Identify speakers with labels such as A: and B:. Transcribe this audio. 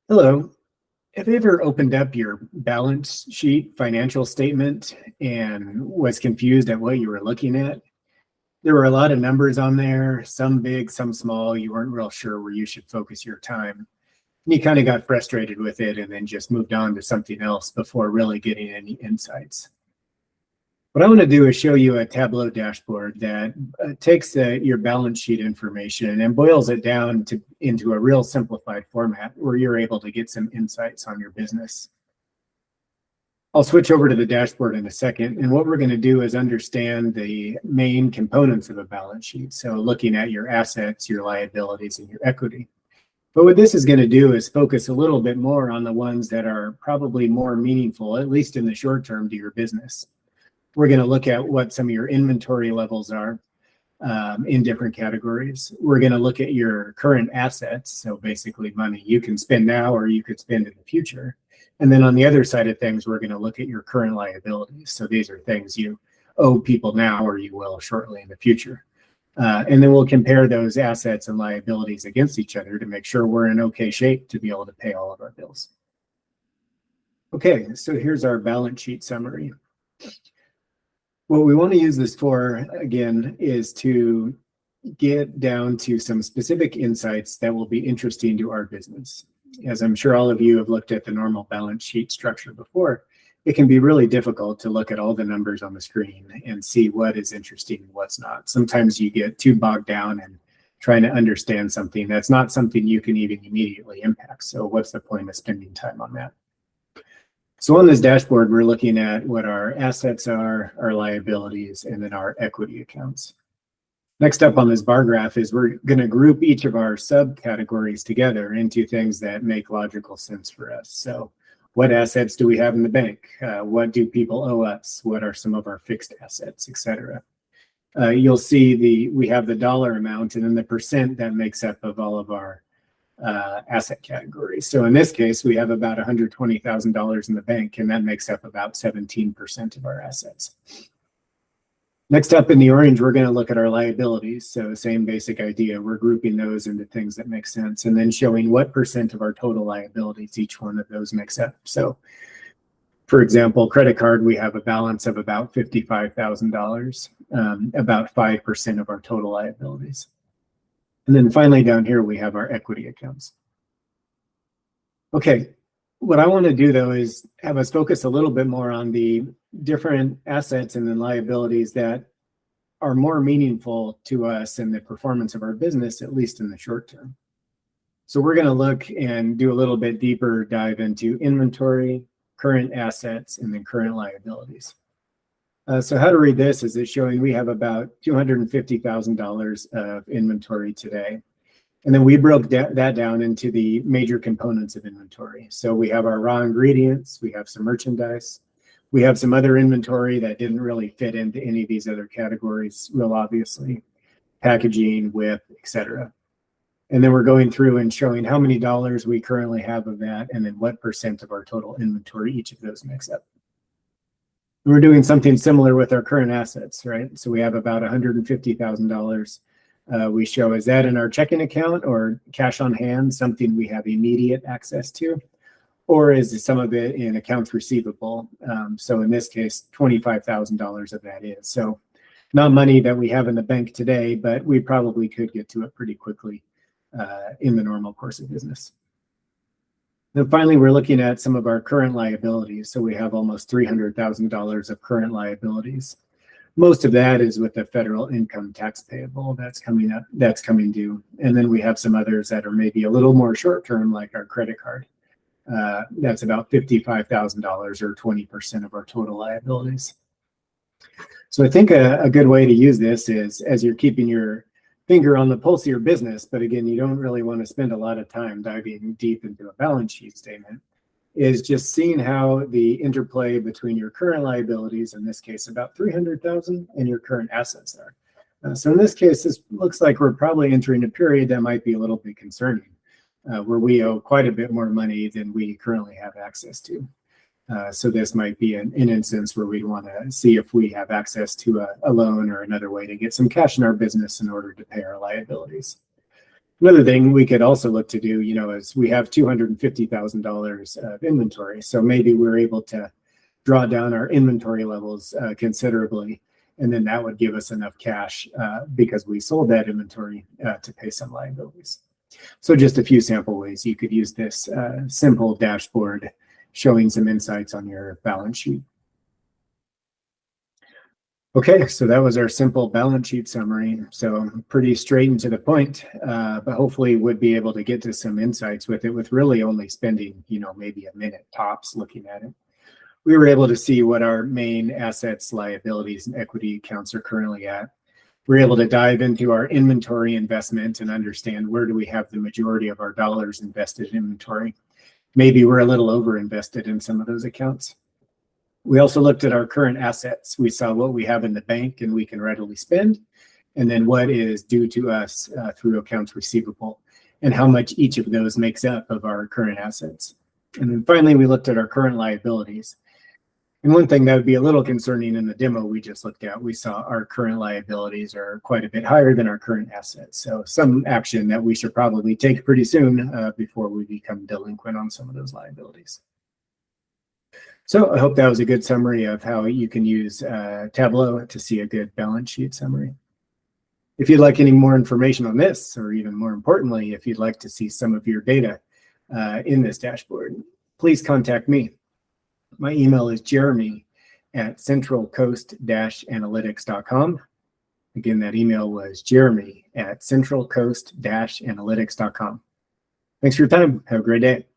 A: Hello. Have you ever opened up your balance sheet financial statement and was confused at what you were looking at? There were a lot of numbers on there, some big, some small. You weren't real sure where you should focus your time. And you kind of got frustrated with it and then just moved on to something else before really getting any insights. What I want to do is show you a Tableau dashboard that takes your balance sheet information and boils it down into a real simplified format where you're able to get some insights on your business. I'll switch over to the dashboard in a second, and what we're going to do is understand the main components of a balance sheet. So looking at your assets, your liabilities, and your equity. But what this is going to do is focus a little bit more on the ones that are probably more meaningful, at least in the short term, to your business. We're going to look at what some of your inventory levels are in different categories. We're going to look at your current assets, so basically money you can spend now or you could spend in the future. And then on the other side of things, we're going to look at your current liabilities. So these are things you owe people now or you will shortly in the future. And then we'll compare those assets and liabilities against each other to make sure we're in okay shape to be able to pay all of our bills. Okay, so here's our balance sheet summary. What we want to use this for, again, is to get down to some specific insights that will be interesting to our business. As I'm sure all of you have looked at the normal balance sheet structure before, it can be really difficult to look at all the numbers on the screen and see what is interesting and what's not. Sometimes you get too bogged down in trying to understand something that's not something you can even immediately impact. So what's the point of spending time on that? So on this dashboard, we're looking at what our assets are, our liabilities, and then our equity accounts. Next up on this bar graph is we're going to group each of our subcategories together into things that make logical sense for us. So what assets do we have in the bank? What do people owe us? What are some of our fixed assets, etc. You'll see we have the dollar amount and then the percent that makes up of all of our asset categories. So in this case, we have about $120,000 in the bank, and that makes up about 17% of our assets. Next up in the orange, we're going to look at our liabilities. So same basic idea. We're grouping those into things that make sense and then showing what percent of our total liabilities each one of those makes up. So for example, credit card, we have a balance of about $55,000, about 5% of our total liabilities. And then finally down here, we have our equity accounts. Okay, what I want to do though is have us focus a little bit more on the different assets and then liabilities that are more meaningful to us in the performance of our business, at least in the short term. So we're going to look and do a little bit deeper dive into inventory, current assets, and then current liabilities. So how to read this is it's showing we have about $250,000 of inventory today. And then we broke that down into the major components of inventory. So we have our raw ingredients, we have some merchandise, we have some other inventory that didn't really fit into any of these other categories, real obviously, packaging, WIP, etc. And then we're going through and showing how many dollars we currently have of that, and then what percent of our total inventory each of those makes up. We're doing something similar with our current assets, right? So we have about $150,000. We show, is that in our checking account or cash on hand, something we have immediate access to? Or is some of it in accounts receivable? So in this case, $25,000 of that is. So not money that we have in the bank today, but we probably could get to it pretty quickly in the normal course of business. Then finally, we're looking at some of our current liabilities. So we have almost $300,000 of current liabilities. Most of that is with the federal income tax payable that's coming up, that's coming due. And then we have some others that are maybe a little more short-term, like our credit card. That's about $55,000 or 20% of our total liabilities. So I think a good way to use this is as you're keeping your finger on the pulse of your business, but again, you don't really want to spend a lot of time diving deep into a balance sheet statement, is just seeing how the interplay between your current liabilities, in this case about $300,000, and your current assets are. So in this case, this looks like we're probably entering a period that might be a little bit concerning, where we owe quite a bit more money than we currently have access to. So this might be an instance where we'd want to see if we have access to a loan or another way to get some cash in our business in order to pay our liabilities. Another thing we could also look to do, is we have $250,000 of inventory. So maybe we're able to draw down our inventory levels considerably. And then that would give us enough cash because we sold that inventory to pay some liabilities. So just a few sample ways you could use this simple dashboard showing some insights on your balance sheet. Okay, so that was our simple balance sheet summary. So pretty straight and to the point, but hopefully would be able to get to some insights with it with really only spending, maybe a minute tops looking at it. We were able to see what our main assets, liabilities, and equity accounts are currently at. We're able to dive into our inventory investment and understand where do we have the majority of our dollars invested in inventory. Maybe we're a little over invested in some of those accounts. We also looked at our current assets. We saw what we have in the bank and we can readily spend, and then what is due to us through accounts receivable, and how much each of those makes up of our current assets. And then finally, we looked at our current liabilities. And one thing that would be a little concerning in the demo we just looked at, we saw our current liabilities are quite a bit higher than our current assets. So some action that we should probably take pretty soon before we become delinquent on some of those liabilities. So I hope that was a good summary of how you can use Tableau to see a good balance sheet summary. If you'd like any more information on this, or even more importantly, if you'd like to see some of your data in this dashboard, please contact me. My email is jeremy@centralcoast-analytics.com. Again, that email was jeremy@centralcoast-analytics.com. Thanks for your time. Have a great day.